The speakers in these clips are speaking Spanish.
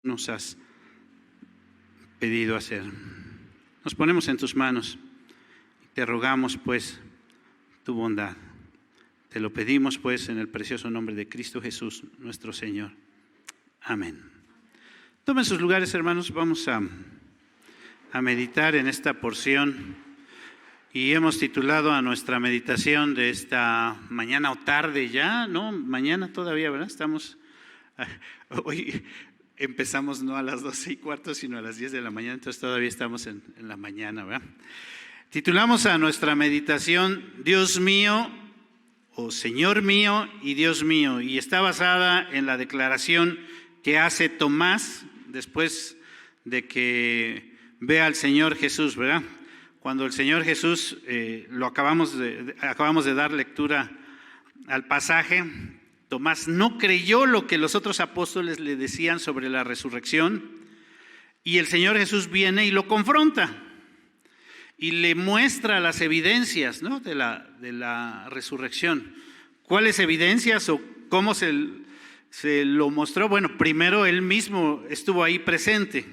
nos has pedido hacer. Nos ponemos en tus manos y te rogamos pues tu bondad. Te lo pedimos pues en el precioso nombre de Cristo Jesús, nuestro Señor. Amén. Tomen sus lugares, hermanos, vamos a meditar en esta porción y hemos titulado a nuestra meditación de esta mañana o tarde ya, ¿no? Mañana todavía, ¿verdad? Hoy empezamos no a las 12:15, sino a las 10 de la mañana, entonces todavía estamos en la mañana, ¿verdad? Titulamos a nuestra meditación Dios mío o Señor mío y Dios mío, y está basada en la declaración que hace Tomás después de que ve al Señor Jesús, ¿verdad? Cuando el Señor Jesús, acabamos de dar lectura al pasaje, Tomás no creyó lo que los otros apóstoles le decían sobre la resurrección, y el Señor Jesús viene y lo confronta y le muestra las evidencias, ¿no?, de la resurrección. ¿Cuáles evidencias o cómo se lo mostró? Bueno, primero él mismo estuvo ahí presente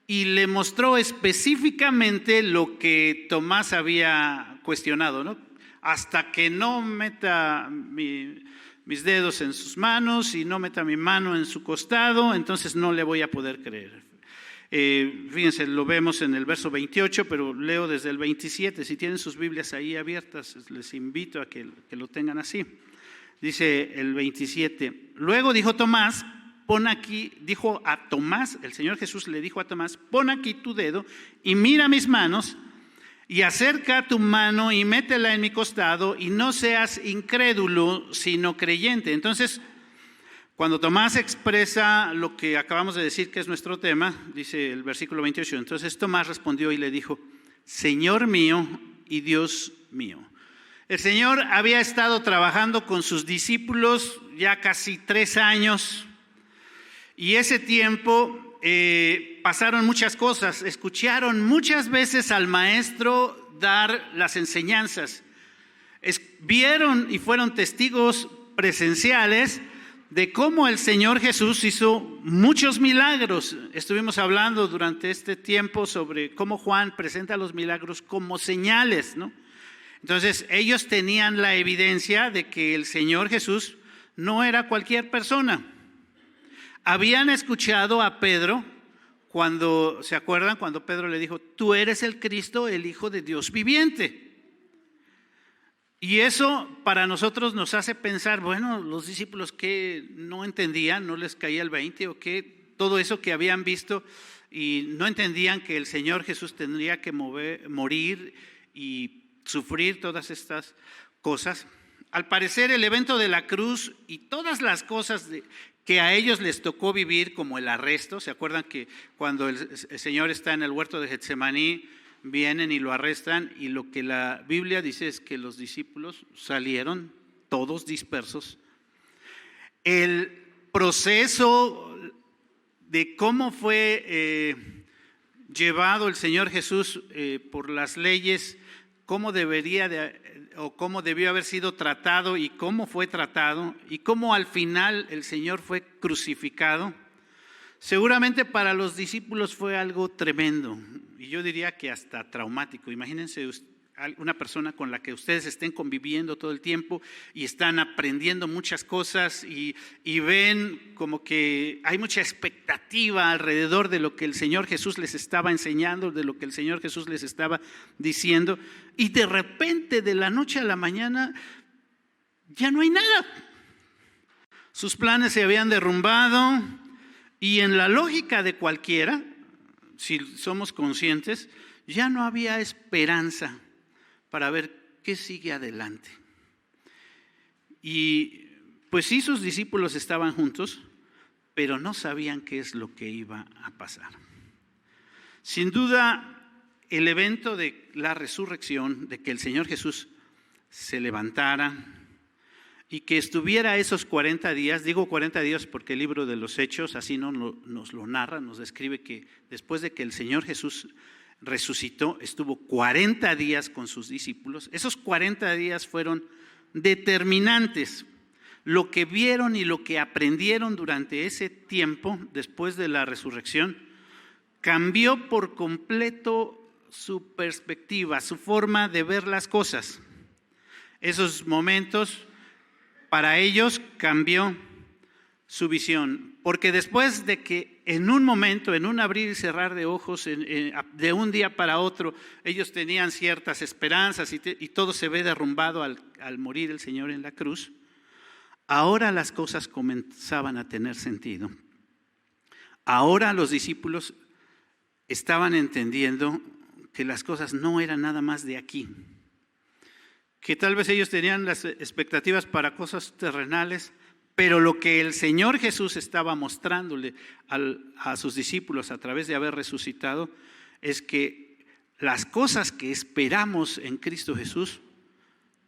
y le mostró específicamente lo que Tomás había cuestionado, ¿no? Hasta que no meta mis dedos en sus manos y no meta mi mano en su costado, entonces no le voy a poder creer. Fíjense, lo vemos en el verso 28, pero leo desde el 27. Si tienen sus Biblias ahí abiertas, les invito a que lo tengan así. Dice el 27, luego dijo Tomás, dijo a Tomás, el Señor Jesús le dijo a Tomás, pon aquí tu dedo y mira mis manos y acerca tu mano y métela en mi costado y no seas incrédulo sino creyente. Entonces, cuando Tomás expresa lo que acabamos de decir que es nuestro tema, dice el versículo 28, entonces Tomás respondió y le dijo, Señor mío y Dios mío. El Señor había estado trabajando con sus discípulos ya casi 3 años y ese tiempo pasaron muchas cosas. Escucharon muchas veces al maestro dar las enseñanzas. Vieron y fueron testigos presenciales de cómo el Señor Jesús hizo muchos milagros. Estuvimos hablando durante este tiempo sobre cómo Juan presenta los milagros como señales, ¿no? Entonces ellos tenían la evidencia de que el Señor Jesús no era cualquier persona. Habían escuchado a Pedro cuando, ¿se acuerdan? Cuando Pedro le dijo, tú eres el Cristo, el Hijo de Dios viviente. Y eso para nosotros nos hace pensar, bueno, los discípulos que no entendían, no les caía el 20, o que todo eso que habían visto y no entendían que el Señor Jesús tendría que morir y sufrir todas estas cosas. Al parecer el evento de la cruz y todas las cosas que a ellos les tocó vivir, como el arresto, ¿se acuerdan que cuando el Señor está en el huerto de Getsemaní, vienen y lo arrestan, y lo que la Biblia dice es que los discípulos salieron todos dispersos? El proceso de cómo fue llevado el Señor Jesús por las leyes, cómo debió haber sido tratado y cómo fue tratado y cómo al final el Señor fue crucificado, seguramente para los discípulos fue algo tremendo y yo diría que hasta traumático. Imagínense una persona con la que ustedes estén conviviendo todo el tiempo y están aprendiendo muchas cosas y ven como que hay mucha expectativa alrededor de lo que el Señor Jesús les estaba enseñando, de lo que el Señor Jesús les estaba diciendo, y de repente de la noche a la mañana ya no hay nada. Sus planes se habían derrumbado y en la lógica de cualquiera, si somos conscientes, ya no había esperanza para ver qué sigue adelante. Y pues sí, sus discípulos estaban juntos, pero no sabían qué es lo que iba a pasar. Sin duda, el evento de la resurrección, de que el Señor Jesús se levantara y que estuviera esos 40 días, digo 40 días porque el libro de los Hechos así nos lo narra, nos describe que después de que el Señor Jesús resucitó, estuvo 40 días con sus discípulos. Esos 40 días fueron determinantes lo que vieron y lo que aprendieron durante ese tiempo, después de la resurrección, cambió por completo su perspectiva, su forma de ver las cosas. Esos momentos para ellos cambió su visión, porque después de que en un momento, en un abrir y cerrar de ojos, de un día para otro, ellos tenían ciertas esperanzas y todo se ve derrumbado al morir el Señor en la cruz, ahora las cosas comenzaban a tener sentido. Ahora los discípulos estaban entendiendo que las cosas no eran nada más de aquí, que tal vez ellos tenían las expectativas para cosas terrenales, pero lo que el Señor Jesús estaba mostrándole a sus discípulos a través de haber resucitado es que las cosas que esperamos en Cristo Jesús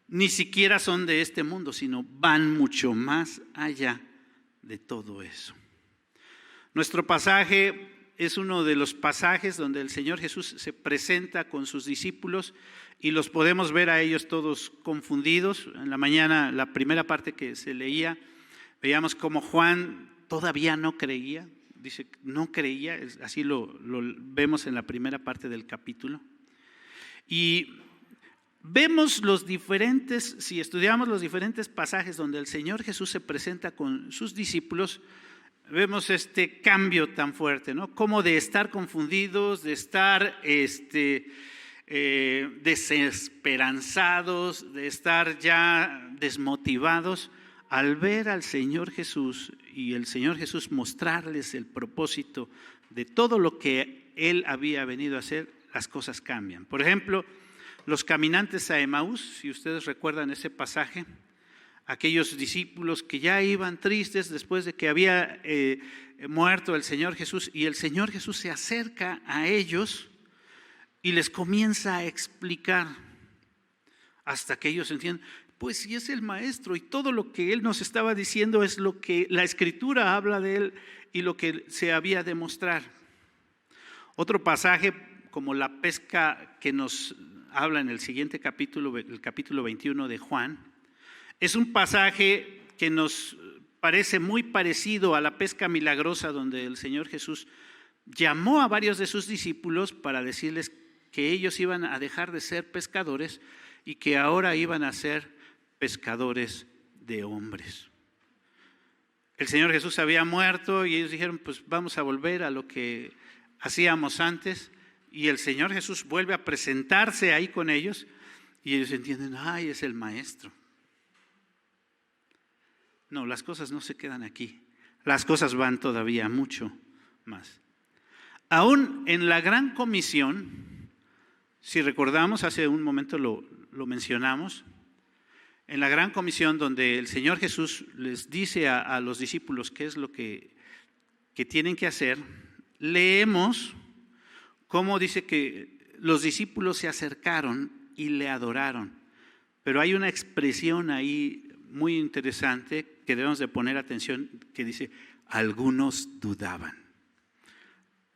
ni siquiera son de este mundo, sino van mucho más allá de todo eso. Nuestro pasaje es uno de los pasajes donde el Señor Jesús se presenta con sus discípulos y los podemos ver a ellos todos confundidos. En la mañana, la primera parte que se leía, veíamos cómo Juan todavía no creía, dice no creía, así lo vemos en la primera parte del capítulo. Y vemos los diferentes, si estudiamos los diferentes pasajes donde el Señor Jesús se presenta con sus discípulos, vemos este cambio tan fuerte, ¿no? Como de estar confundidos, de estar desesperanzados, de estar ya desmotivados, al ver al Señor Jesús y el Señor Jesús mostrarles el propósito de todo lo que Él había venido a hacer, las cosas cambian. Por ejemplo, los caminantes a Emaús, si ustedes recuerdan ese pasaje, aquellos discípulos que ya iban tristes después de que había muerto el Señor Jesús, y el Señor Jesús se acerca a ellos y les comienza a explicar hasta que ellos entienden, pues si es el Maestro y todo lo que Él nos estaba diciendo es lo que la Escritura habla de Él y lo que se había de mostrar. Otro pasaje como la pesca que nos habla en el siguiente capítulo, el capítulo 21 de Juan, es un pasaje que nos parece muy parecido a la pesca milagrosa donde el Señor Jesús llamó a varios de sus discípulos para decirles que ellos iban a dejar de ser pescadores y que ahora iban a ser pescadores de hombres. El Señor Jesús había muerto y ellos dijeron, pues vamos a volver a lo que hacíamos antes, y el Señor Jesús vuelve a presentarse ahí con ellos y ellos entienden, ay, es el Maestro. No, las cosas no se quedan aquí, las cosas van todavía mucho más. Aún en la Gran Comisión, si recordamos, hace un momento lo mencionamos, en la Gran Comisión donde el Señor Jesús les dice a los discípulos qué es lo que tienen que hacer, leemos cómo dice que los discípulos se acercaron y le adoraron. Pero hay una expresión ahí muy interesante que debemos de poner atención, que dice, algunos dudaban.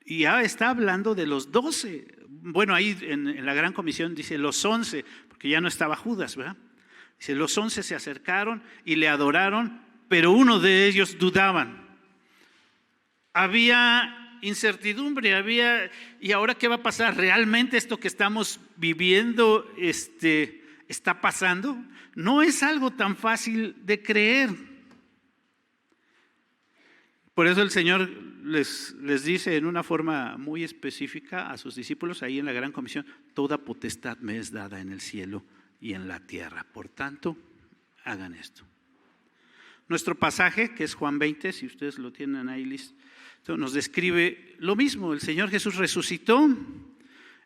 Y ya está hablando de los 12. Bueno, ahí en la Gran Comisión dice los 11, porque ya no estaba Judas, ¿verdad? Dice, los 11 se acercaron y le adoraron, pero uno de ellos dudaban. Había incertidumbre, ¿y ahora qué va a pasar? ¿Realmente esto que estamos viviendo está pasando? No es algo tan fácil de creer. Por eso el Señor les dice en una forma muy específica a sus discípulos ahí en la Gran Comisión, toda potestad me es dada en el cielo y en la tierra, por tanto, hagan esto. Nuestro pasaje, que es Juan 20, si ustedes lo tienen ahí listo, nos describe lo mismo. El Señor Jesús resucitó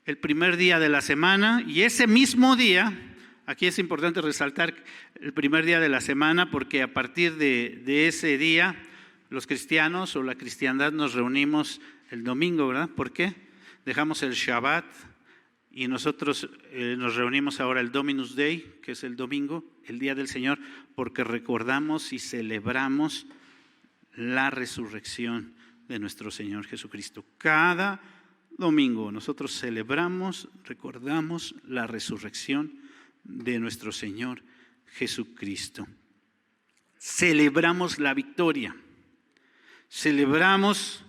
el primer día de la semana y ese mismo día, aquí es importante resaltar el primer día de la semana porque a partir de ese día los cristianos o la cristiandad nos reunimos el domingo, ¿verdad? ¿Por qué? Dejamos el Shabbat y nosotros nos reunimos ahora el Dominus Day, que es el domingo, el día del Señor, porque recordamos y celebramos la resurrección de nuestro Señor Jesucristo. Cada domingo nosotros celebramos, recordamos la resurrección de nuestro Señor Jesucristo. celebramos la victoria. Celebramos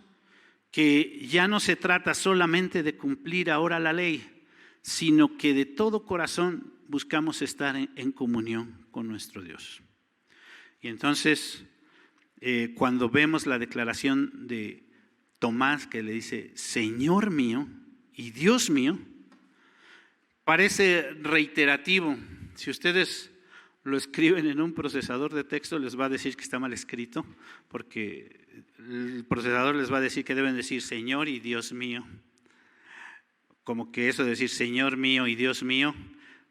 que ya no se trata solamente de cumplir ahora la ley, sino que de todo corazón buscamos estar en comunión con nuestro Dios. Y entonces, cuando vemos la declaración de Tomás que le dice, Señor mío y Dios mío, parece reiterativo. Si ustedes lo escriben en un procesador de texto, les va a decir que está mal escrito, porque el procesador les va a decir que deben decir Señor y Dios mío. Como que eso de decir Señor mío y Dios mío,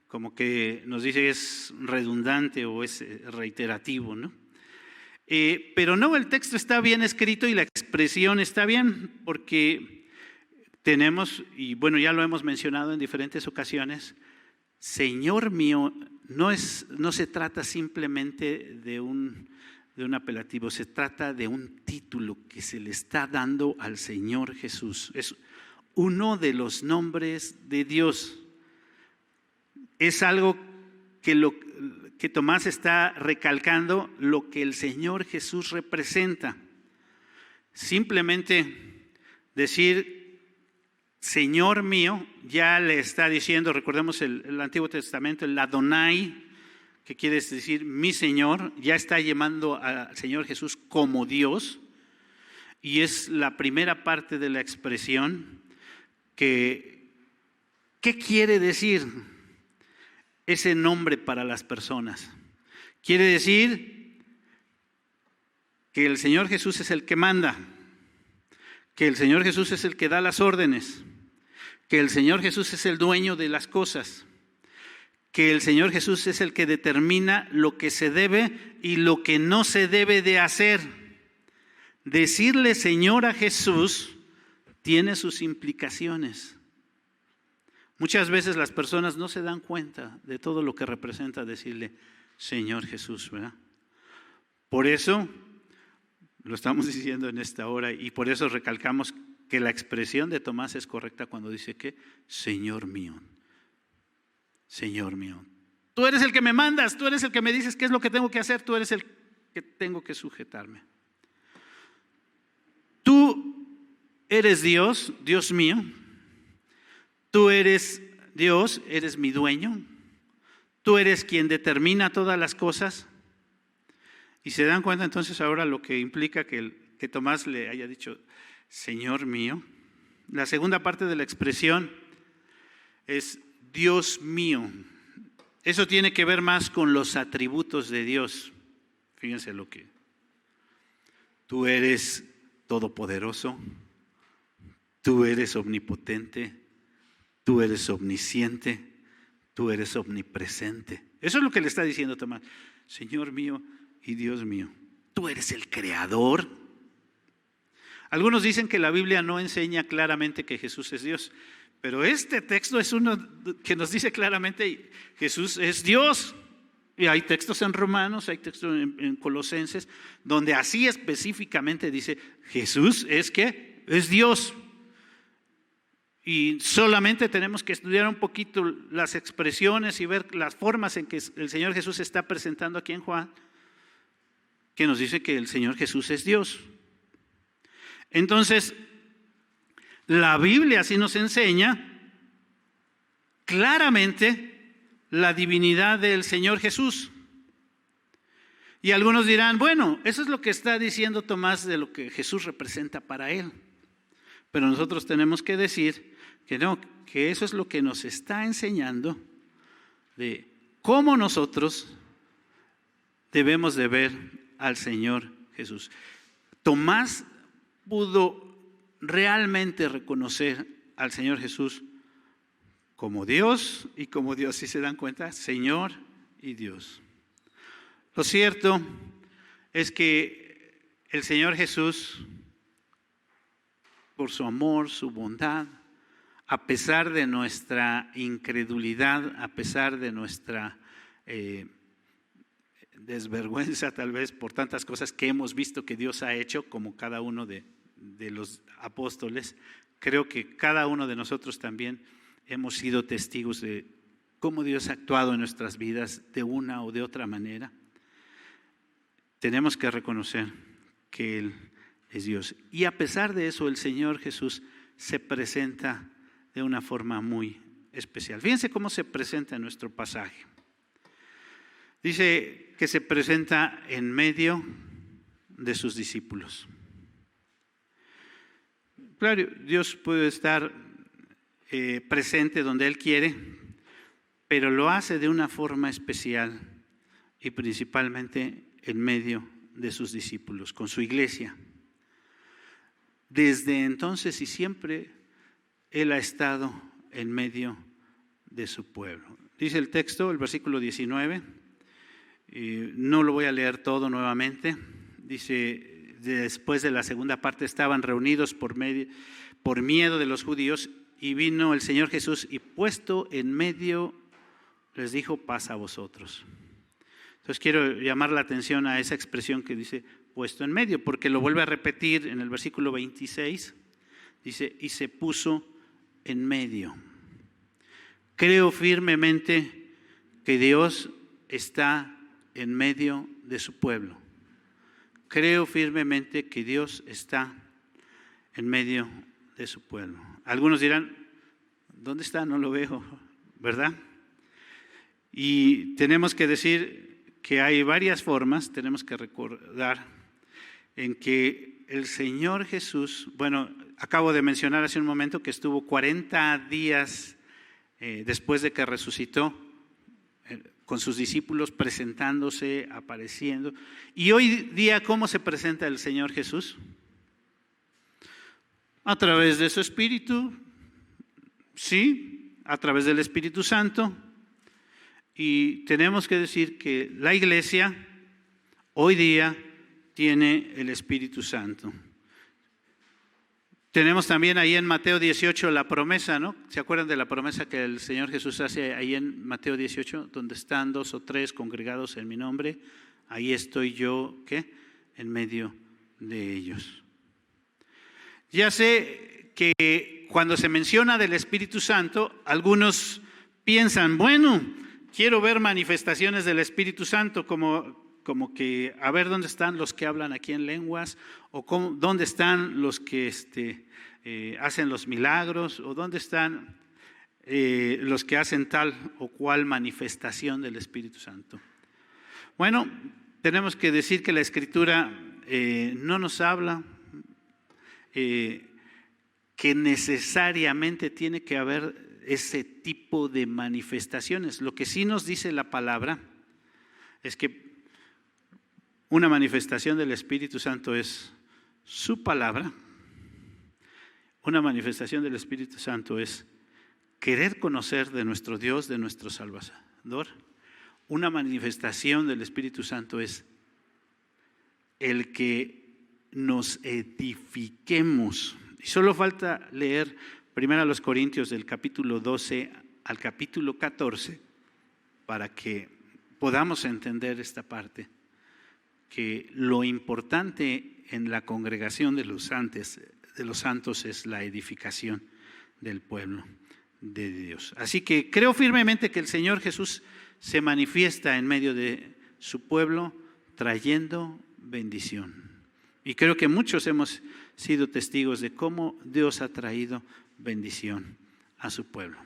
como que nos dice que es redundante o es reiterativo, ¿no? Pero no, el texto está bien escrito y la expresión está bien, porque tenemos, y bueno, ya lo hemos mencionado en diferentes ocasiones, Señor mío no se trata simplemente de un apelativo, se trata de un título que se le está dando al Señor Jesús. Es uno de los nombres de Dios. Es algo que Tomás está recalcando, lo que el Señor Jesús representa. Simplemente decir Señor mío, ya le está diciendo, recordemos el Antiguo Testamento, el Adonai, que quiere decir mi Señor, ya está llamando al Señor Jesús como Dios, y es la primera parte de la expresión. ¿Qué quiere decir ese nombre para las personas? Quiere decir que el Señor Jesús es el que manda, que el Señor Jesús es el que da las órdenes, que el Señor Jesús es el dueño de las cosas, que el Señor Jesús es el que determina lo que se debe y lo que no se debe de hacer. Decirle Señor a Jesús tiene sus implicaciones. Muchas veces las personas no se dan cuenta de todo lo que representa decirle Señor Jesús, ¿verdad? Por eso lo estamos diciendo en esta hora y por eso recalcamos que la expresión de Tomás es correcta cuando dice que Señor mío, Señor mío. Tú eres el que me mandas, tú eres el que me dices qué es lo que tengo que hacer, tú eres el que tengo que sujetarme. Tú eres Dios, Dios mío. Tú eres Dios, eres mi dueño. Tú eres quien determina todas las cosas. Y se dan cuenta entonces ahora lo que implica que Tomás le haya dicho Señor mío. La segunda parte de la expresión es Dios mío. Eso tiene que ver más con los atributos de Dios. Fíjense lo que tú eres todopoderoso, tú eres omnipotente, tú eres omnisciente, tú eres omnipresente. Eso es lo que le está diciendo Tomás. Señor mío y Dios mío, tú eres el creador. Algunos dicen que la Biblia no enseña claramente que Jesús es Dios, pero este texto es uno que nos dice claramente Jesús es Dios. Y hay textos en Romanos, hay textos en Colosenses, donde así específicamente dice Jesús es ¿qué? Es Dios. Y solamente tenemos que estudiar un poquito las expresiones y ver las formas en que el Señor Jesús se está presentando aquí en Juan, que nos dice que el Señor Jesús es Dios. Entonces, la Biblia sí nos enseña claramente la divinidad del Señor Jesús. Y algunos dirán, bueno, eso es lo que está diciendo Tomás de lo que Jesús representa para él. Pero nosotros tenemos que decir que no, que eso es lo que nos está enseñando de cómo nosotros debemos de ver al Señor Jesús. Tomás pudo realmente reconocer al Señor Jesús como Dios y como Dios, si se dan cuenta, Señor y Dios. Lo cierto es que el Señor Jesús, por su amor, su bondad, a pesar de nuestra incredulidad, a pesar de nuestra desvergüenza tal vez por tantas cosas que hemos visto que Dios ha hecho, como cada uno de los apóstoles, creo que cada uno de nosotros también hemos sido testigos de cómo Dios ha actuado en nuestras vidas de una o de otra manera. tenemos que reconocer que Él es Dios. Y a pesar de eso, el Señor Jesús se presenta de una forma muy especial. Fíjense cómo se presenta en nuestro pasaje. Dice que se presenta en medio de sus discípulos. Claro, Dios puede estar presente donde Él quiere, pero lo hace de una forma especial y principalmente en medio de sus discípulos, con su iglesia. Desde entonces y siempre Él ha estado en medio de su pueblo. Dice el texto, el versículo 19, no lo voy a leer todo nuevamente, dice, después de la segunda parte estaban reunidos por miedo de los judíos, y vino el Señor Jesús y puesto en medio les dijo: paz a vosotros. Entonces quiero llamar la atención a esa expresión que dice puesto en medio, porque lo vuelve a repetir en el versículo 26, dice: y se puso en medio. Creo firmemente que Dios está en medio de su pueblo. Creo firmemente que Dios está en medio de su pueblo. Algunos dirán: ¿dónde está? No lo veo, ¿verdad? Y tenemos que decir que hay varias formas, tenemos que recordar en que el Señor Jesús, bueno, acabo de mencionar hace un momento que estuvo 40 días después de que resucitó, con sus discípulos presentándose, apareciendo. Y hoy día, ¿cómo se presenta el Señor Jesús? A través de su Espíritu, sí, a través del Espíritu Santo. Y tenemos que decir que la iglesia hoy día tiene el Espíritu Santo. Tenemos también ahí en Mateo 18 la promesa, ¿no? ¿Se acuerdan de la promesa que el Señor Jesús hace ahí en Mateo 18? Donde están 2 o 3 congregados en mi nombre, ahí estoy yo, ¿qué? En medio de ellos. Ya sé que cuando se menciona del Espíritu Santo, algunos piensan, bueno, quiero ver manifestaciones del Espíritu Santo, como que a ver dónde están los que hablan aquí en lenguas, o dónde están los que hacen los milagros, o dónde están los que hacen tal o cual manifestación del Espíritu Santo. Bueno, tenemos que decir que la Escritura no nos habla que necesariamente tiene que haber ese tipo de manifestaciones. Lo que sí nos dice la palabra es que una manifestación del Espíritu Santo es su palabra. Una manifestación del Espíritu Santo es querer conocer de nuestro Dios, de nuestro Salvador. Una manifestación del Espíritu Santo es el que nos edifiquemos. Y solo falta leer 1 Corintios del capítulo 12 al capítulo 14 para que podamos entender esta parte, que lo importante en la congregación de los santos es la edificación del pueblo de Dios. Así que creo firmemente que el Señor Jesús se manifiesta en medio de su pueblo trayendo bendición. Y creo que muchos hemos sido testigos de cómo Dios ha traído bendición a su pueblo.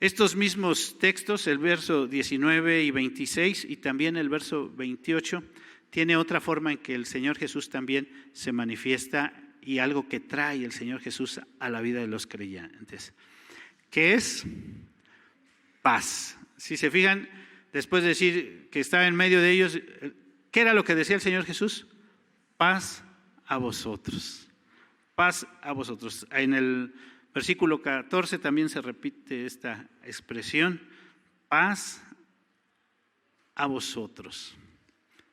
Estos mismos textos, el verso 19 y 26 y también el verso 28, tiene otra forma en que el Señor Jesús también se manifiesta y algo que trae el Señor Jesús a la vida de los creyentes, que es paz. Si se fijan, después de decir que estaba en medio de ellos, ¿qué era lo que decía el Señor Jesús? Paz a vosotros. Paz a vosotros. En el versículo 14 también se repite esta expresión, paz a vosotros.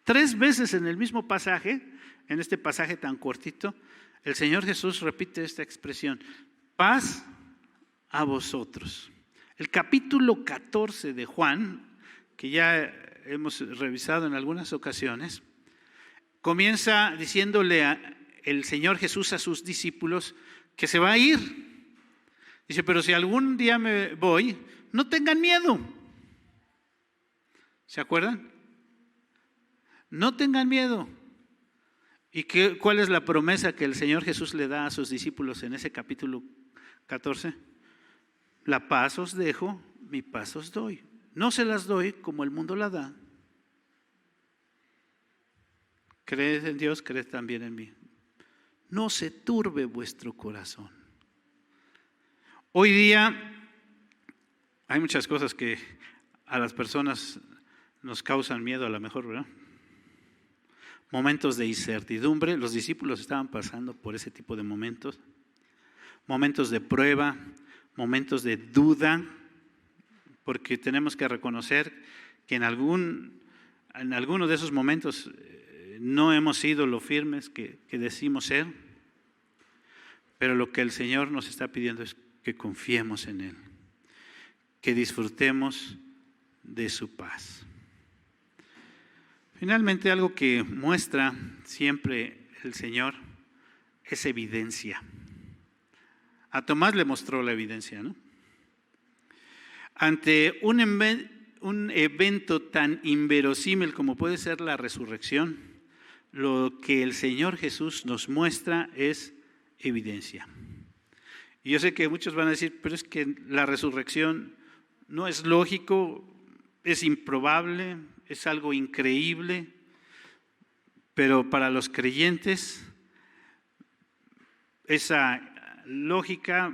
3 veces en el mismo pasaje, en este pasaje tan cortito, el Señor Jesús repite esta expresión, paz a vosotros. El capítulo 14 de Juan, que ya hemos revisado en algunas ocasiones, comienza diciéndole el Señor Jesús a sus discípulos que se va a ir. Dice, pero si algún día me voy, no tengan miedo. ¿Se acuerdan? No tengan miedo. ¿Y cuál es la promesa que el Señor Jesús le da a sus discípulos en ese capítulo 14? La paz os dejo, mi paz os doy. No se las doy como el mundo la da. Creed en Dios, creed también en mí. No se turbe vuestro corazón. Hoy día hay muchas cosas que a las personas nos causan miedo, a lo mejor, ¿verdad? Momentos de incertidumbre. Los discípulos estaban pasando por ese tipo de momentos. Momentos de prueba, momentos de duda, porque tenemos que reconocer que en alguno de esos momentos no hemos sido lo firmes que decimos ser, pero lo que el Señor nos está pidiendo es que confiemos en Él, que disfrutemos de su paz. Finalmente, algo que muestra siempre el Señor es evidencia. A Tomás le mostró la evidencia, ¿no? Ante un evento tan inverosímil como puede ser la resurrección, lo que el Señor Jesús nos muestra es evidencia. Y yo sé que muchos van a decir, pero es que la resurrección no es lógico, es improbable, es algo increíble, pero para los creyentes esa lógica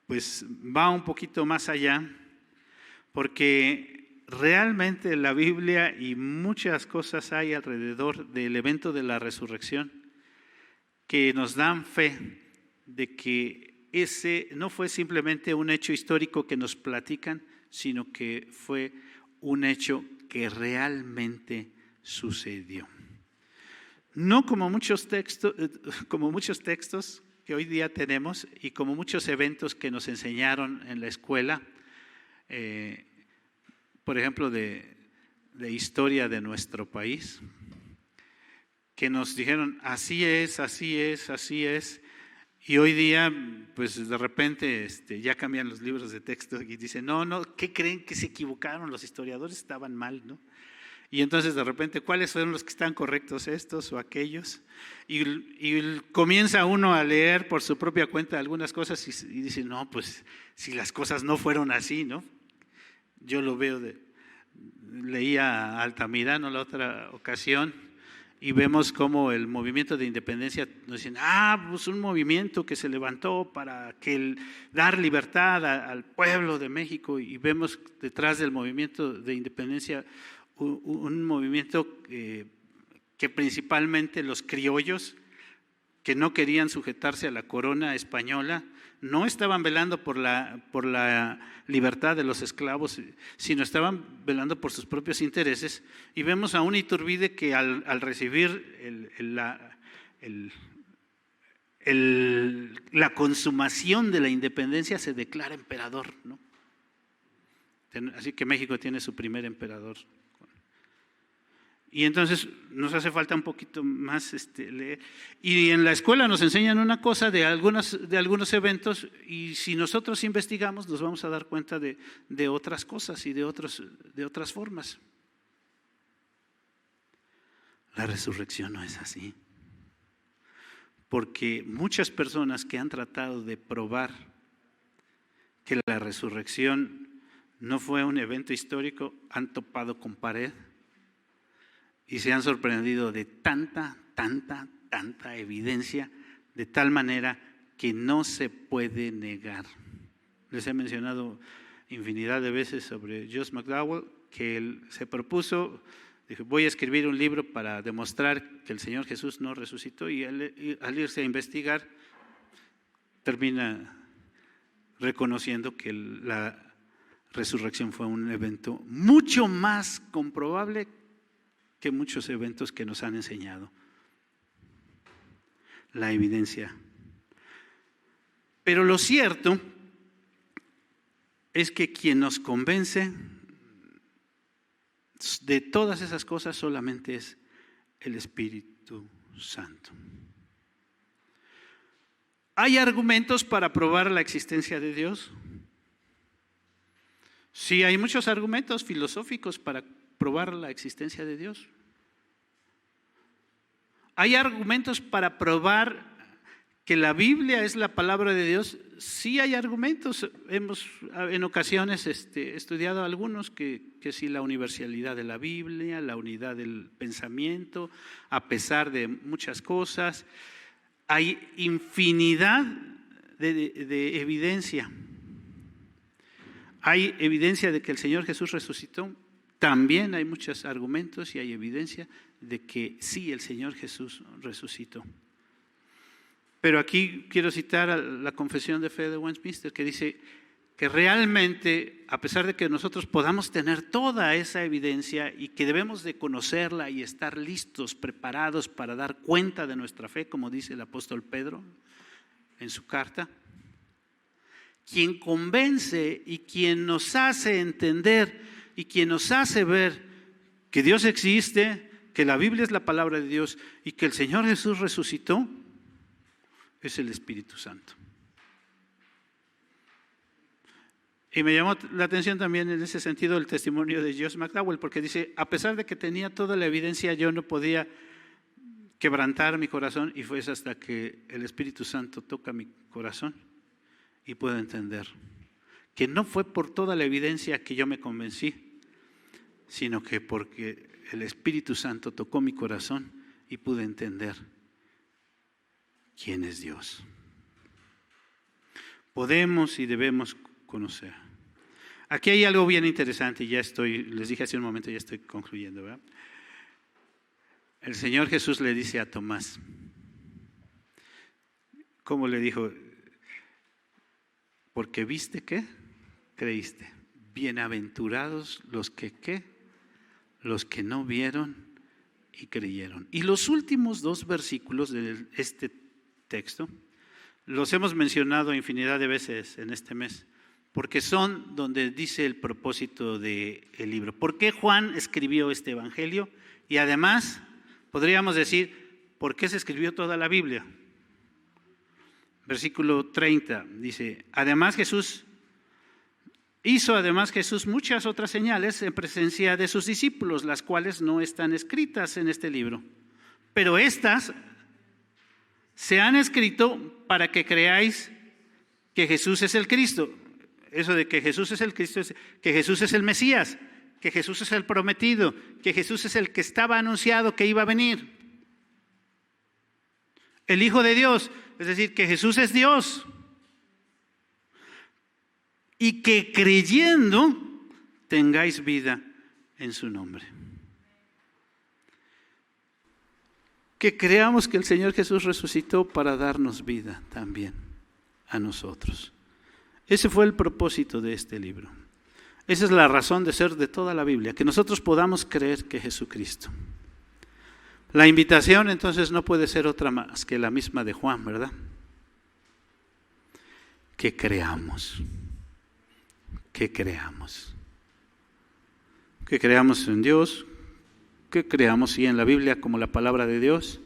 pues va un poquito más allá, porque realmente la Biblia y muchas cosas hay alrededor del evento de la resurrección que nos dan fe de que ese no fue simplemente un hecho histórico que nos platican, sino que fue un hecho que realmente sucedió. No como muchos textos que hoy día tenemos y como muchos eventos que nos enseñaron en la escuela, por ejemplo, de historia de nuestro país, que nos dijeron así es, así es, así es, y hoy día pues de repente ya cambian los libros de texto y dicen, no, ¿qué creen? Que se equivocaron, los historiadores estaban mal, ¿no? Y entonces de repente, ¿cuáles fueron los que están correctos, estos o aquellos? Y comienza uno a leer por su propia cuenta algunas cosas y dice, no, pues si las cosas no fueron así, ¿no? Yo lo veo, leía a Altamirano la otra ocasión y vemos cómo el movimiento de independencia nos dicen, pues un movimiento que se levantó para dar libertad al pueblo de México, y vemos detrás del movimiento de independencia un movimiento que principalmente los criollos que no querían sujetarse a la corona española no estaban velando por la libertad de los esclavos, sino estaban velando por sus propios intereses. Y vemos a un Iturbide que al recibir la consumación de la independencia se declara emperador, ¿no? Así que México tiene su primer emperador. Y entonces nos hace falta un poquito más leer. Y en la escuela nos enseñan una cosa de algunos eventos, y si nosotros investigamos nos vamos a dar cuenta de otras cosas y de otras formas. La resurrección no es así. Porque muchas personas que han tratado de probar que la resurrección no fue un evento histórico han topado con pared. Y se han sorprendido de tanta evidencia, de tal manera que no se puede negar. Les he mencionado infinidad de veces sobre Josh McDowell, que él se propuso, dijo, voy a escribir un libro para demostrar que el Señor Jesús no resucitó, y al irse a investigar termina reconociendo que la resurrección fue un evento mucho más comprobable que muchos eventos que nos han enseñado. La evidencia. Pero lo cierto es que quien nos convence de todas esas cosas solamente es el Espíritu Santo. ¿Hay argumentos para probar la existencia de Dios? Sí, hay muchos argumentos filosóficos para probar la existencia de Dios. ¿Hay argumentos para probar que la Biblia es la palabra de Dios? Sí hay argumentos. Hemos en ocasiones estudiado algunos que sí, la universalidad de la Biblia, la unidad del pensamiento, a pesar de muchas cosas. Hay infinidad de evidencia. Hay evidencia de que el Señor Jesús resucitó. También hay muchos argumentos y hay evidencia de que sí, el Señor Jesús resucitó. Pero aquí quiero citar a la Confesión de Fe de Westminster, que dice que realmente, a pesar de que nosotros podamos tener toda esa evidencia y que debemos de conocerla y estar listos, preparados para dar cuenta de nuestra fe, como dice el apóstol Pedro en su carta, quien convence y quien nos hace entender y quien nos hace ver que Dios existe, que la Biblia es la palabra de Dios y que el Señor Jesús resucitó, es el Espíritu Santo. Y me llamó la atención también en ese sentido el testimonio de Josh McDowell, porque dice, a pesar de que tenía toda la evidencia, yo no podía quebrantar mi corazón, y fue hasta que el Espíritu Santo toca mi corazón y puedo entender que no fue por toda la evidencia que yo me convencí, sino que porque el Espíritu Santo tocó mi corazón y pude entender quién es Dios. Podemos y debemos conocer. Aquí hay algo bien interesante, y les dije hace un momento, ya estoy concluyendo, ¿verdad? El Señor Jesús le dice a Tomás, ¿cómo le dijo? Porque viste, ¿qué? Creíste. Bienaventurados los que, ¿qué? Los que no vieron y creyeron. Y los últimos 2 versículos de este texto los hemos mencionado infinidad de veces en este mes, porque son donde dice el propósito del libro. ¿Por qué Juan escribió este evangelio? Y además, podríamos decir, ¿por qué se escribió toda la Biblia? Versículo 30 dice, hizo Jesús muchas otras señales en presencia de sus discípulos, las cuales no están escritas en este libro, pero estas se han escrito para que creáis que Jesús es el Cristo. Eso de que Jesús es el Cristo, es que Jesús es el Mesías, que Jesús es el prometido, que Jesús es el que estaba anunciado que iba a venir. El Hijo de Dios, es decir, que Jesús es Dios. Y que creyendo tengáis vida en su nombre. Que creamos que el Señor Jesús resucitó para darnos vida también a nosotros. Ese fue el propósito de este libro. Esa es la razón de ser de toda la Biblia, que nosotros podamos creer que Jesucristo. La invitación entonces no puede ser otra más que la misma de Juan, ¿verdad? Que creamos. Que creamos. Que creamos en Dios, que creamos sí en la Biblia como la palabra de Dios,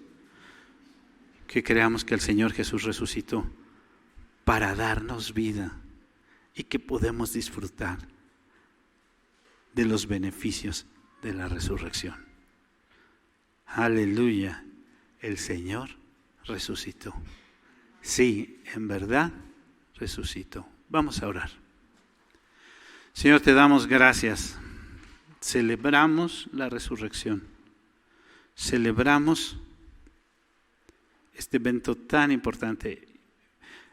que creamos que el Señor Jesús resucitó para darnos vida y que podemos disfrutar de los beneficios de la resurrección. Aleluya, el Señor resucitó. Sí, en verdad resucitó. Vamos a orar. Señor, te damos gracias. Celebramos la resurrección. Celebramos este evento tan importante.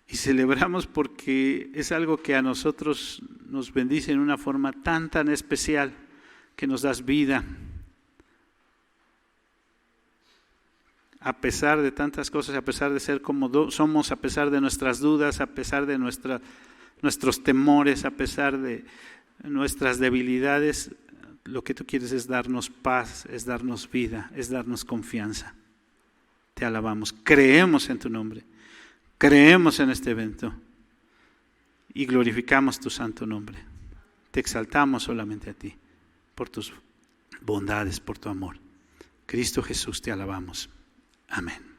Y celebramos porque es algo que a nosotros nos bendice en una forma tan especial, que nos das vida. A pesar de tantas cosas, a pesar de ser como somos, a pesar de nuestras dudas, a pesar de nuestros temores, a pesar de nuestras debilidades, lo que tú quieres es darnos paz, es darnos vida, es darnos confianza. Te alabamos, creemos en tu nombre, creemos en este evento y glorificamos tu santo nombre. Te exaltamos solamente a ti por tus bondades, por tu amor. Cristo Jesús, te alabamos. Amén.